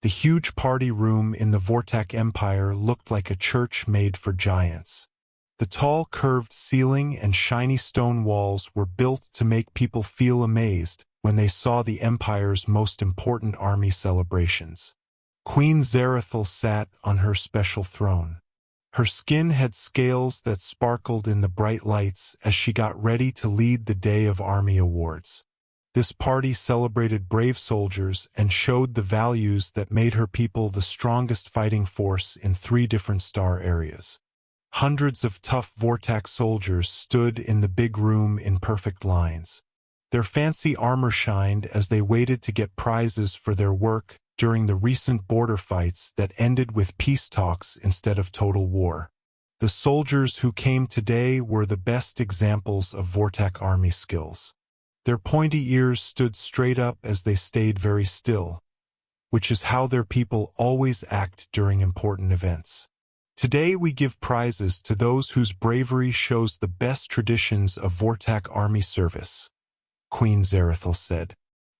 The huge party room in the Vortak Empire looked like a church made for giants. The tall curved ceiling and shiny stone walls were built to make people feel amazed when they saw the Empire's most important army celebrations. Queen Zarathil sat on her special throne. Her skin had scales that sparkled in the bright lights as she got ready to lead the Day of Army Awards. This party celebrated brave soldiers and showed the values that made her people the strongest fighting force in 3 different star areas. Hundreds of tough Vortak soldiers stood in the big room in perfect lines. Their fancy armor shined as they waited to get prizes for their work during the recent border fights that ended with peace talks instead of total war. The soldiers who came today were the best examples of Vortak army skills. Their pointy ears stood straight up as they stayed very still, which is how their people always act during important events. Today we give prizes to those whose bravery shows the best traditions of Vortak army service, Queen Zarathil said.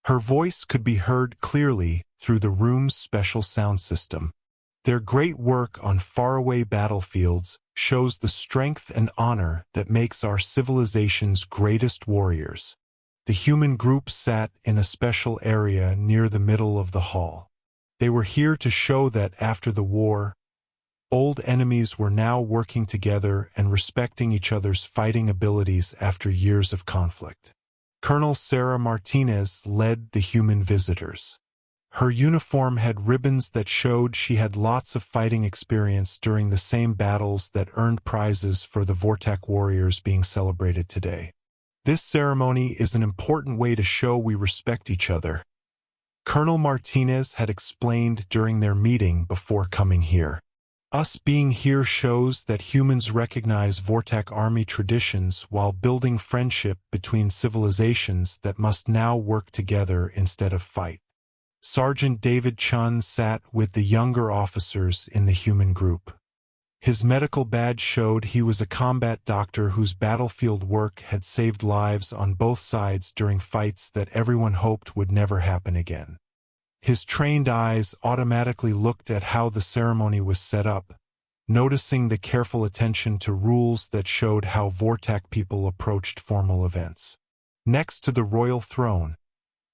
Her voice could be heard clearly through the room's special sound system. Their great work on faraway battlefields shows the strength and honor that makes our civilization's greatest warriors. The human group sat in a special area near the middle of the hall. They were here to show that after the war, old enemies were now working together and respecting each other's fighting abilities after years of conflict. Colonel Sarah Martinez led the human visitors. Her uniform had ribbons that showed she had lots of fighting experience during the same battles that earned prizes for the Vortak warriors being celebrated today. This ceremony is an important way to show we respect each other, Colonel Martinez had explained during their meeting before coming here. Us being here shows that humans recognize Vortak army traditions while building friendship between civilizations that must now work together instead of fight. Sergeant David Chun sat with the younger officers in the human group. His medical badge showed he was a combat doctor whose battlefield work had saved lives on both sides during fights that everyone hoped would never happen again. His trained eyes automatically looked at how the ceremony was set up, noticing the careful attention to rules that showed how Vortak people approached formal events. Next to the royal throne,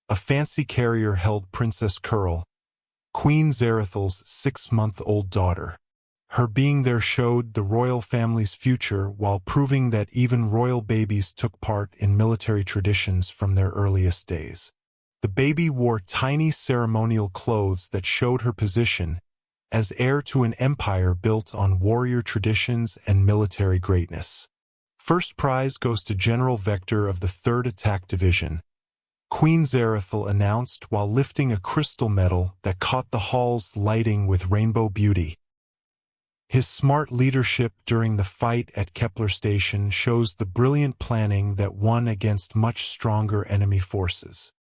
a fancy carrier held Princess Curl, Queen Zarathil's 6-month-old daughter. Her being there showed the royal family's future while proving that even royal babies took part in military traditions from their earliest days. The baby wore tiny ceremonial clothes that showed her position as heir to an empire built on warrior traditions and military greatness. First prize goes to General Vector of the 3rd Attack Division, Queen Zarathil announced while lifting a crystal medal that caught the hall's lighting with rainbow beauty. His smart leadership during the fight at Kepler Station shows the brilliant planning that won against much stronger enemy forces.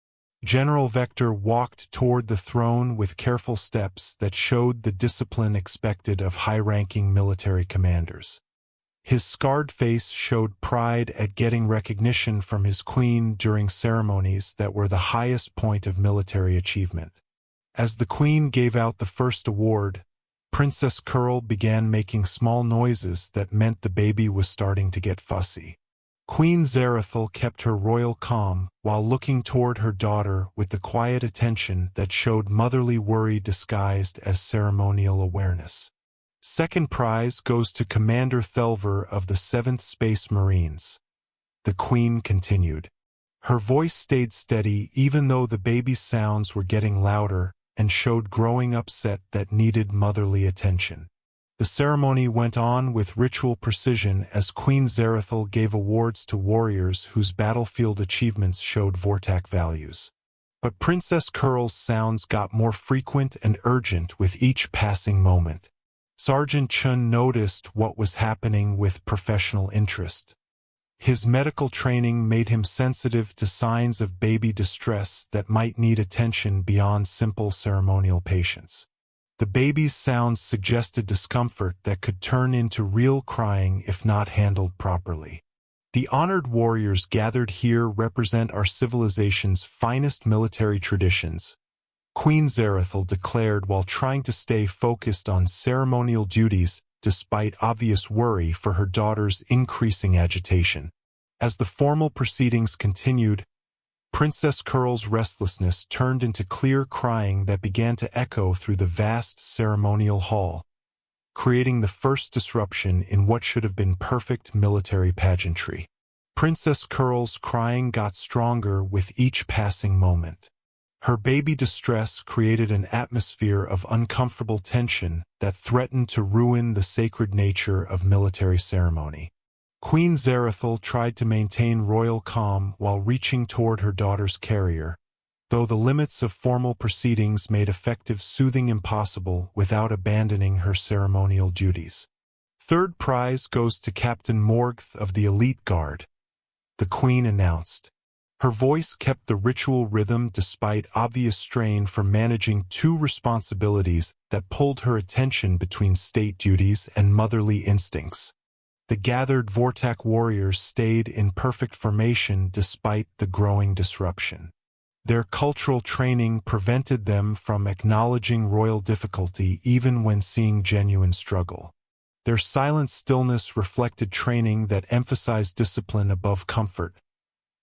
General Vector walked toward the throne with careful steps that showed the discipline expected of high-ranking military commanders. His scarred face showed pride at getting recognition from his queen during ceremonies that were the highest point of military achievement. As the queen gave out the first award, Princess Curl began making small noises that meant the baby was starting to get fussy. Queen Zarathil kept her royal calm while looking toward her daughter with the quiet attention that showed motherly worry disguised as ceremonial awareness. Second prize goes to Commander Thelver of the 7th Space Marines. The Queen continued. Her voice stayed steady even though the baby's sounds were getting louder and showed growing upset that needed motherly attention. The ceremony went on with ritual precision as Queen Zarathil gave awards to warriors whose battlefield achievements showed Vortak values. But Princess Curl's sounds got more frequent and urgent with each passing moment. Sergeant Chun noticed what was happening with professional interest. His medical training made him sensitive to signs of baby distress that might need attention beyond simple ceremonial patience. The baby's sounds suggested discomfort that could turn into real crying if not handled properly. The honored warriors gathered here represent our civilization's finest military traditions, Queen Zarathil declared while trying to stay focused on ceremonial duties despite obvious worry for her daughter's increasing agitation. As the formal proceedings continued, Princess Curl's restlessness turned into clear crying that began to echo through the vast ceremonial hall, creating the first disruption in what should have been perfect military pageantry. Princess Curl's crying got stronger with each passing moment. Her baby distress created an atmosphere of uncomfortable tension that threatened to ruin the sacred nature of military ceremony. Queen Zarathil tried to maintain royal calm while reaching toward her daughter's carrier, though the limits of formal proceedings made effective soothing impossible without abandoning her ceremonial duties. Third prize goes to Captain Morgth of the Elite Guard, the Queen announced. Her voice kept the ritual rhythm despite obvious strain from managing two responsibilities that pulled her attention between state duties and motherly instincts. The gathered Vortak warriors stayed in perfect formation despite the growing disruption. Their cultural training prevented them from acknowledging royal difficulty even when seeing genuine struggle. Their silent stillness reflected training that emphasized discipline above comfort,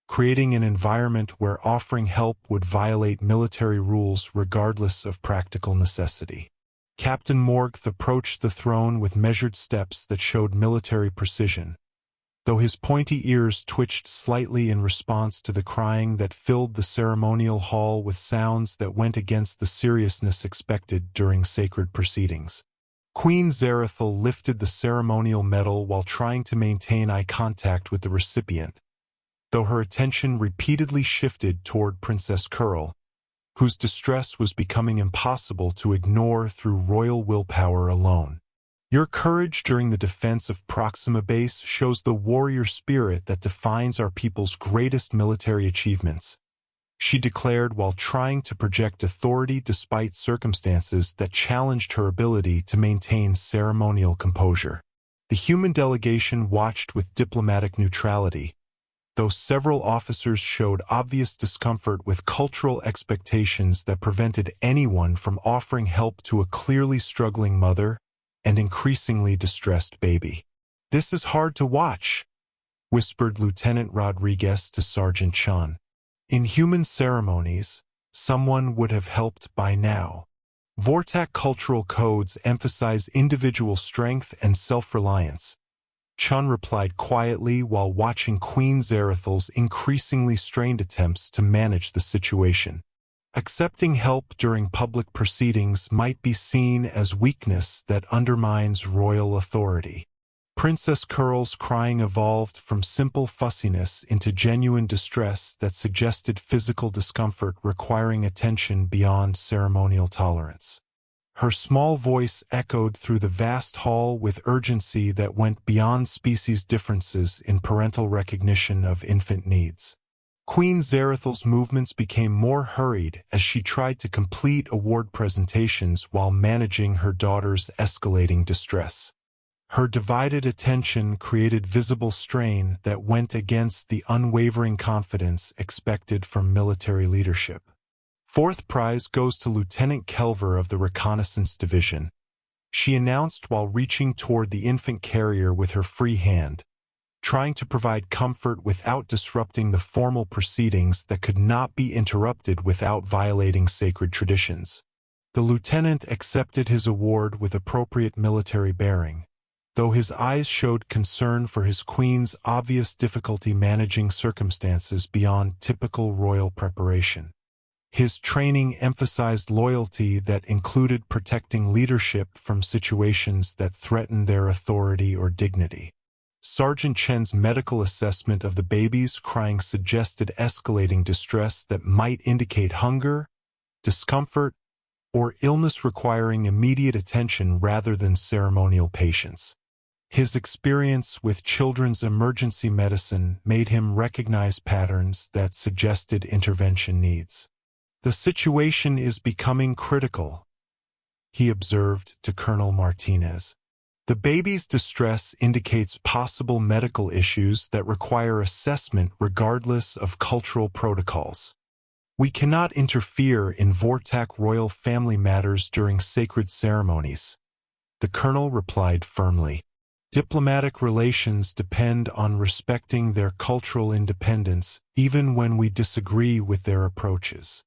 creating an environment where offering help would violate military rules regardless of practical necessity. Captain Morgth approached the throne with measured steps that showed military precision, though his pointy ears twitched slightly in response to the crying that filled the ceremonial hall with sounds that went against the seriousness expected during sacred proceedings. Queen Zarathil lifted the ceremonial medal while trying to maintain eye contact with the recipient, though her attention repeatedly shifted toward Princess Curl, whose distress was becoming impossible to ignore through royal willpower alone. Your courage during the defense of Proxima Base shows the warrior spirit that defines our people's greatest military achievements, she declared while trying to project authority despite circumstances that challenged her ability to maintain ceremonial composure. The human delegation watched with diplomatic neutrality, though several officers showed obvious discomfort with cultural expectations that prevented anyone from offering help to a clearly struggling mother and increasingly distressed baby. "This is hard to watch," whispered Lieutenant Rodriguez to Sergeant Chun. "In human ceremonies, someone would have helped by now." Vortak cultural codes emphasize individual strength and self-reliance. Chun replied quietly while watching Queen Zarathil's increasingly strained attempts to manage the situation. Accepting help during public proceedings might be seen as weakness that undermines royal authority. Princess Curl's crying evolved from simple fussiness into genuine distress that suggested physical discomfort requiring attention beyond ceremonial tolerance. Her small voice echoed through the vast hall with urgency that went beyond species differences in parental recognition of infant needs. Queen Zarathil's movements became more hurried as she tried to complete award presentations while managing her daughter's escalating distress. Her divided attention created visible strain that went against the unwavering confidence expected from military leadership. Fourth prize goes to Lieutenant Kelver of the Reconnaissance Division, she announced while reaching toward the infant carrier with her free hand, trying to provide comfort without disrupting the formal proceedings that could not be interrupted without violating sacred traditions. The lieutenant accepted his award with appropriate military bearing, though his eyes showed concern for his queen's obvious difficulty managing circumstances beyond typical royal preparation. His training emphasized loyalty that included protecting leadership from situations that threatened their authority or dignity. Sergeant Chen's medical assessment of the baby's crying suggested escalating distress that might indicate hunger, discomfort, or illness requiring immediate attention rather than ceremonial patience. His experience with children's emergency medicine made him recognize patterns that suggested intervention needs. "The situation is becoming critical," he observed to Colonel Martinez. "The baby's distress indicates possible medical issues that require assessment regardless of cultural protocols." We cannot interfere in Vortak royal family matters during sacred ceremonies, the colonel replied firmly. Diplomatic relations depend on respecting their cultural independence, even when we disagree with their approaches.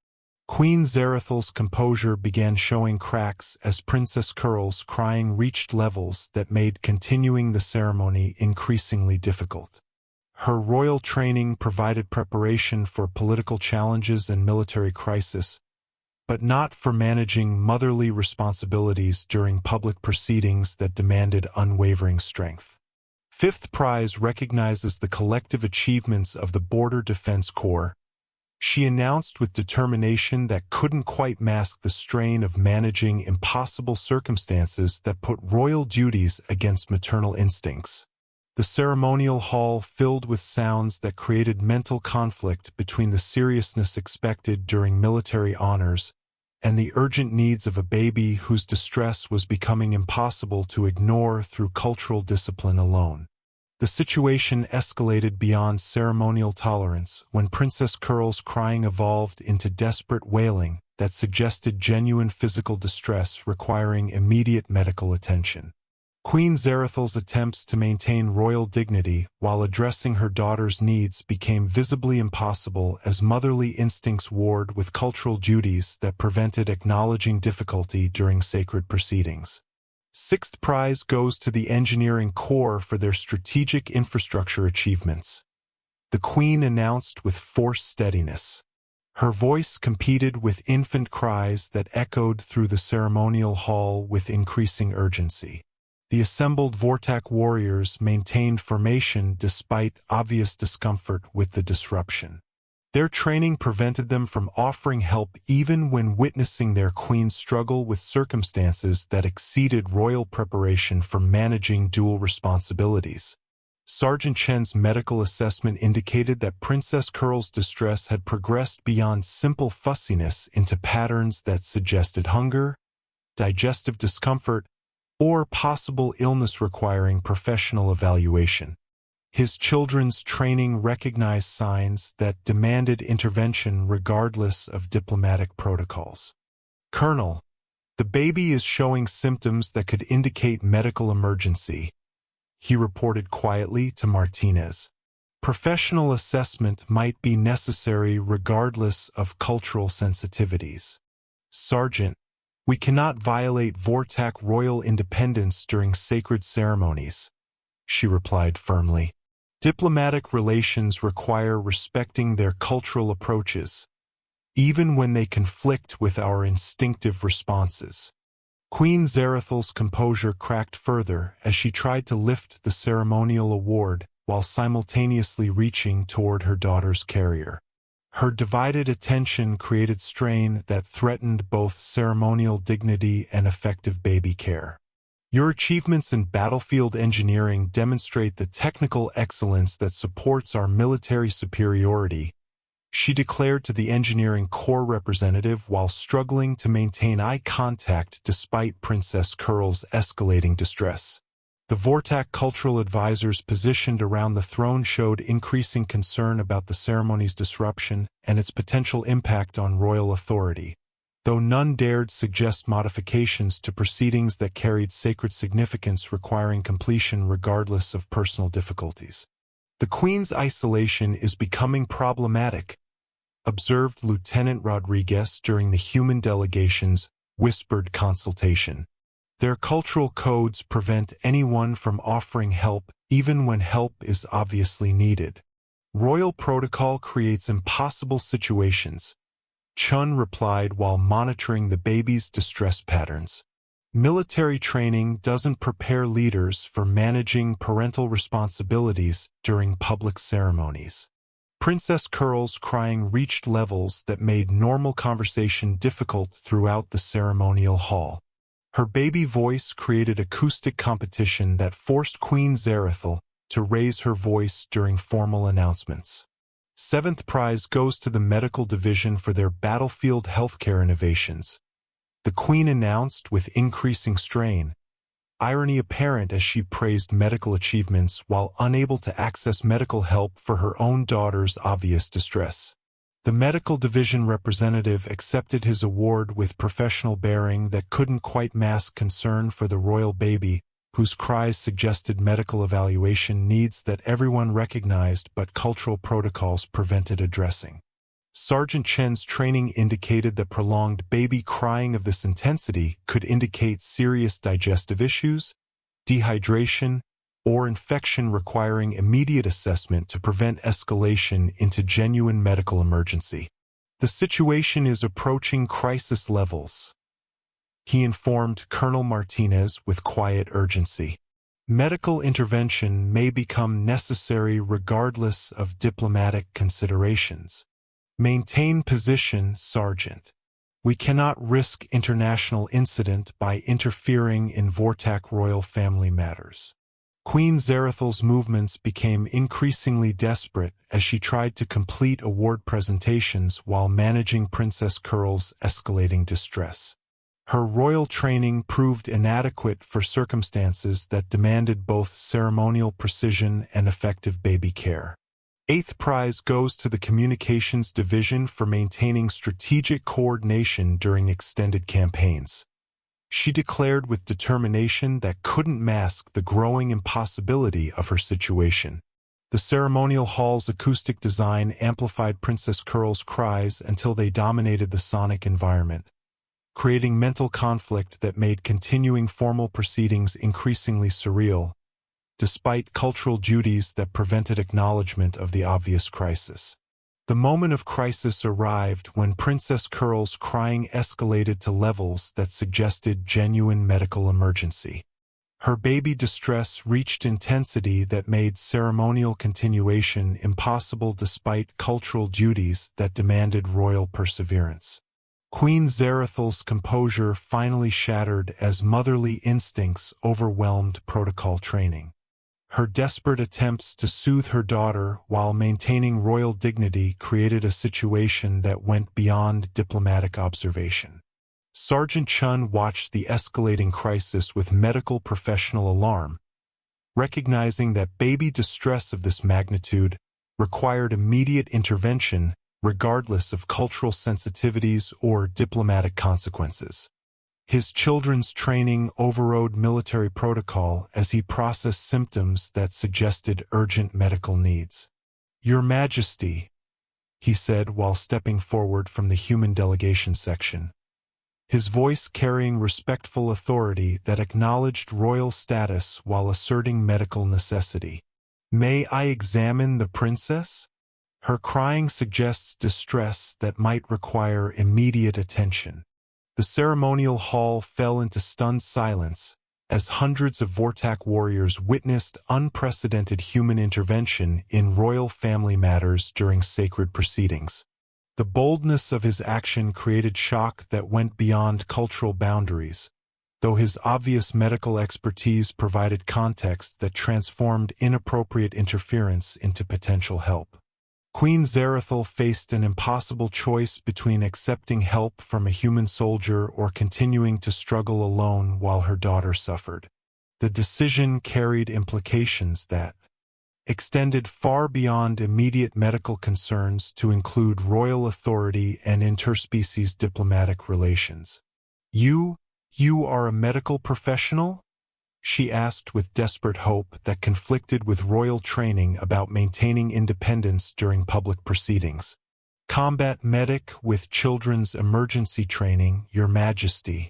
Queen Zarathal's composure began showing cracks as Princess Curl's crying reached levels that made continuing the ceremony increasingly difficult. Her royal training provided preparation for political challenges and military crisis, but not for managing motherly responsibilities during public proceedings that demanded unwavering strength. Fifth prize recognizes the collective achievements of the Border Defense Corps. She announced with determination that couldn't quite mask the strain of managing impossible circumstances that put royal duties against maternal instincts. The ceremonial hall filled with sounds that created mental conflict between the seriousness expected during military honors and the urgent needs of a baby whose distress was becoming impossible to ignore through cultural discipline alone. The situation escalated beyond ceremonial tolerance when Princess Curl's crying evolved into desperate wailing that suggested genuine physical distress requiring immediate medical attention. Queen Zarathal's attempts to maintain royal dignity while addressing her daughter's needs became visibly impossible as motherly instincts warred with cultural duties that prevented acknowledging difficulty during sacred proceedings. Sixth prize goes to the Engineering Corps for their strategic infrastructure achievements. The Queen announced with forced steadiness. Her voice competed with infant cries that echoed through the ceremonial hall with increasing urgency. The assembled Vortak warriors maintained formation despite obvious discomfort with the disruption. Their training prevented them from offering help even when witnessing their queen struggle with circumstances that exceeded royal preparation for managing dual responsibilities. Sergeant Chen's medical assessment indicated that Princess Curl's distress had progressed beyond simple fussiness into patterns that suggested hunger, digestive discomfort, or possible illness requiring professional evaluation. His children's training recognized signs that demanded intervention regardless of diplomatic protocols. Colonel, the baby is showing symptoms that could indicate medical emergency, he reported quietly to Martinez. Professional assessment might be necessary regardless of cultural sensitivities. Sergeant, we cannot violate Vortak royal independence during sacred ceremonies, she replied firmly. Diplomatic relations require respecting their cultural approaches, even when they conflict with our instinctive responses. Queen Zarathal's composure cracked further as she tried to lift the ceremonial award while simultaneously reaching toward her daughter's carrier. Her divided attention created strain that threatened both ceremonial dignity and effective baby care. Your achievements in battlefield engineering demonstrate the technical excellence that supports our military superiority, she declared to the Engineering Corps representative while struggling to maintain eye contact despite Princess Curl's escalating distress. The Vortak cultural advisors positioned around the throne showed increasing concern about the ceremony's disruption and its potential impact on royal authority, though none dared suggest modifications to proceedings that carried sacred significance requiring completion regardless of personal difficulties. The Queen's isolation is becoming problematic, observed Lieutenant Rodriguez during the human delegation's whispered consultation. Their cultural codes prevent anyone from offering help even when help is obviously needed. Royal protocol creates impossible situations, Chun replied while monitoring the baby's distress patterns. Military training doesn't prepare leaders for managing parental responsibilities during public ceremonies. Princess Curl's crying reached levels that made normal conversation difficult throughout the ceremonial hall. Her baby voice created acoustic competition that forced Queen Zarathal to raise her voice during formal announcements. Seventh prize goes to the medical division for their battlefield healthcare innovations, the Queen announced with increasing strain, irony apparent as she praised medical achievements while unable to access medical help for her own daughter's obvious distress. The medical division representative accepted his award with professional bearing that couldn't quite mask concern for the royal baby, whose cries suggested medical evaluation needs that everyone recognized but cultural protocols prevented addressing. Sergeant Chen's training indicated that prolonged baby crying of this intensity could indicate serious digestive issues, dehydration, or infection requiring immediate assessment to prevent escalation into genuine medical emergency. The situation is approaching crisis levels, he informed Colonel Martinez with quiet urgency. Medical intervention may become necessary regardless of diplomatic considerations. Maintain position, Sergeant. We cannot risk international incident by interfering in Vortak royal family matters. Queen Zarathal's movements became increasingly desperate as she tried to complete award presentations while managing Princess Curl's escalating distress. Her royal training proved inadequate for circumstances that demanded both ceremonial precision and effective baby care. 8th prize goes to the Communications Division for maintaining strategic coordination during extended campaigns. She declared with determination that couldn't mask the growing impossibility of her situation. The ceremonial hall's acoustic design amplified Princess Curl's cries until they dominated the sonic environment, creating mental conflict that made continuing formal proceedings increasingly surreal, despite cultural duties that prevented acknowledgement of the obvious crisis. The moment of crisis arrived when Princess Curl's crying escalated to levels that suggested genuine medical emergency. Her baby distress reached intensity that made ceremonial continuation impossible despite cultural duties that demanded royal perseverance. Queen Zarathal's composure finally shattered as motherly instincts overwhelmed protocol training. Her desperate attempts to soothe her daughter while maintaining royal dignity created a situation that went beyond diplomatic observation. Sergeant Chun watched the escalating crisis with medical professional alarm, recognizing that baby distress of this magnitude required immediate intervention regardless of cultural sensitivities or diplomatic consequences. His children's training overrode military protocol as he processed symptoms that suggested urgent medical needs. "Your Majesty," he said while stepping forward from the human delegation section, his voice carrying respectful authority that acknowledged royal status while asserting medical necessity. "May I examine the princess? Her crying suggests distress that might require immediate attention." The ceremonial hall fell into stunned silence as hundreds of Vortak warriors witnessed unprecedented human intervention in royal family matters during sacred proceedings. The boldness of his action created shock that went beyond cultural boundaries, though his obvious medical expertise provided context that transformed inappropriate interference into potential help. Queen Zarathal faced an impossible choice between accepting help from a human soldier or continuing to struggle alone while her daughter suffered. The decision carried implications that extended far beyond immediate medical concerns to include royal authority and interspecies diplomatic relations. You are a medical professional?" she asked with desperate hope that conflicted with royal training about maintaining independence during public proceedings. "Combat medic with children's emergency training, Your Majesty."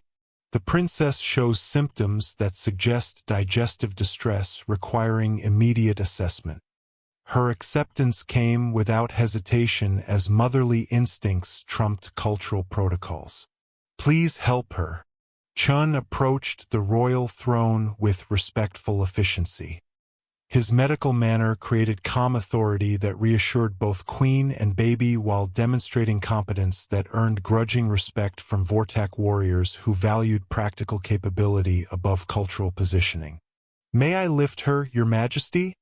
The princess shows symptoms that suggest digestive distress requiring immediate assessment. Her acceptance came without hesitation as motherly instincts trumped cultural protocols. "Please help her." Chun approached the royal throne with respectful efficiency. His medical manner created calm authority that reassured both queen and baby while demonstrating competence that earned grudging respect from Vortak warriors who valued practical capability above cultural positioning. "May I lift her, Your Majesty?"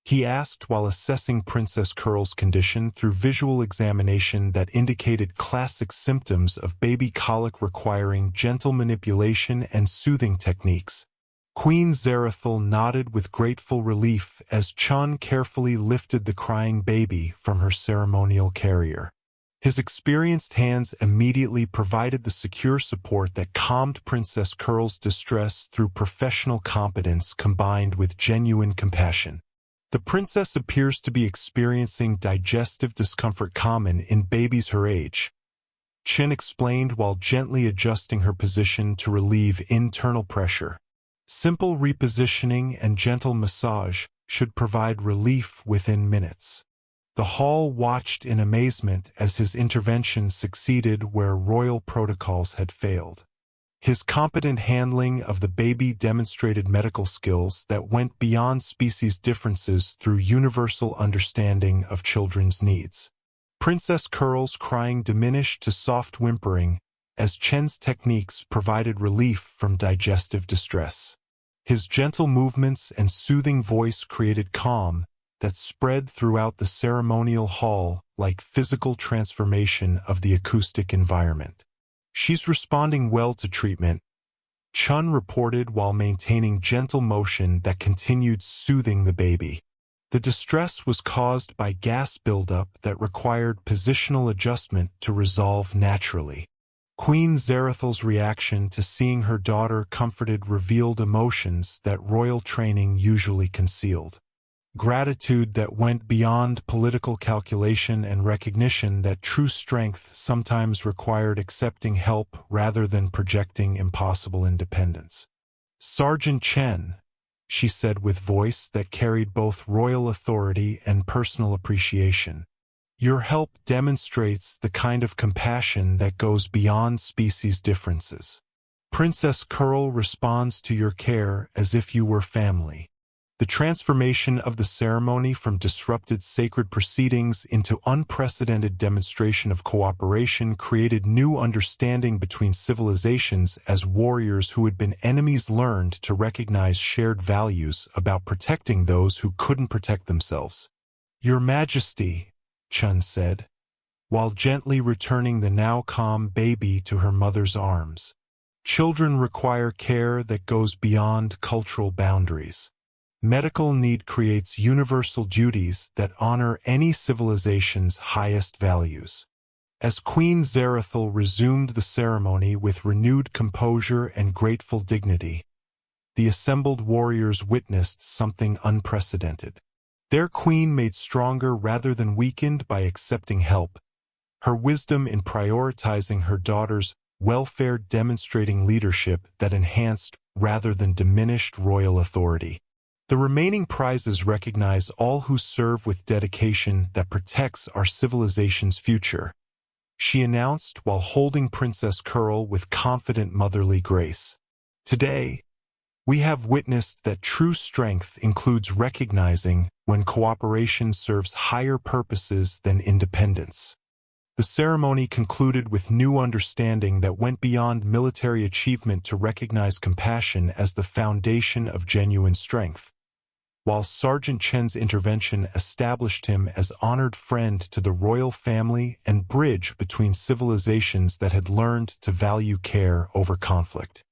he asked while assessing Princess Curl's condition through visual examination that indicated classic symptoms of baby colic requiring gentle manipulation and soothing techniques. Queen Zarathal nodded with grateful relief as Chun carefully lifted the crying baby from her ceremonial carrier. His experienced hands immediately provided the secure support that calmed Princess Curl's distress through professional competence combined with genuine compassion. The princess appears to be experiencing digestive discomfort common in babies her age, Chen explained while gently adjusting her position to relieve internal pressure. Simple repositioning and gentle massage should provide relief within minutes. The hall watched in amazement as his intervention succeeded where royal protocols had failed. His competent handling of the baby demonstrated medical skills that went beyond species differences through universal understanding of children's needs. Princess Curl's crying diminished to soft whimpering as Chen's techniques provided relief from digestive distress. His gentle movements and soothing voice created calm that spread throughout the ceremonial hall like physical transformation of the acoustic environment. "She's responding well to treatment," Chun reported while maintaining gentle motion that continued soothing the baby. The distress was caused by gas buildup that required positional adjustment to resolve naturally. Queen Zarathal's reaction to seeing her daughter comforted revealed emotions that royal training usually concealed. Gratitude that went beyond political calculation and recognition that true strength sometimes required accepting help rather than projecting impossible independence. "Sergeant Chen," she said with voice that carried both royal authority and personal appreciation, "your help demonstrates the kind of compassion that goes beyond species differences. Princess Curl responds to your care as if you were family." The transformation of the ceremony from disrupted sacred proceedings into unprecedented demonstration of cooperation created new understanding between civilizations as warriors who had been enemies learned to recognize shared values about protecting those who couldn't protect themselves. "Your Majesty," Chun said, while gently returning the now calm baby to her mother's arms. "Children require care that goes beyond cultural boundaries. Medical need creates universal duties that honor any civilization's highest values." As Queen Zarathal resumed the ceremony with renewed composure and grateful dignity, the assembled warriors witnessed something unprecedented. Their queen made stronger rather than weakened by accepting help, her wisdom in prioritizing her daughter's welfare demonstrating leadership that enhanced rather than diminished royal authority. The remaining prizes recognize all who serve with dedication that protects our civilization's future, she announced while holding Princess Curl with confident motherly grace. "Today, we have witnessed that true strength includes recognizing when cooperation serves higher purposes than independence." The ceremony concluded with new understanding that went beyond military achievement to recognize compassion as the foundation of genuine strength. While Sergeant Chen's intervention established him as honored friend to the royal family and bridge between civilizations that had learned to value care over conflict.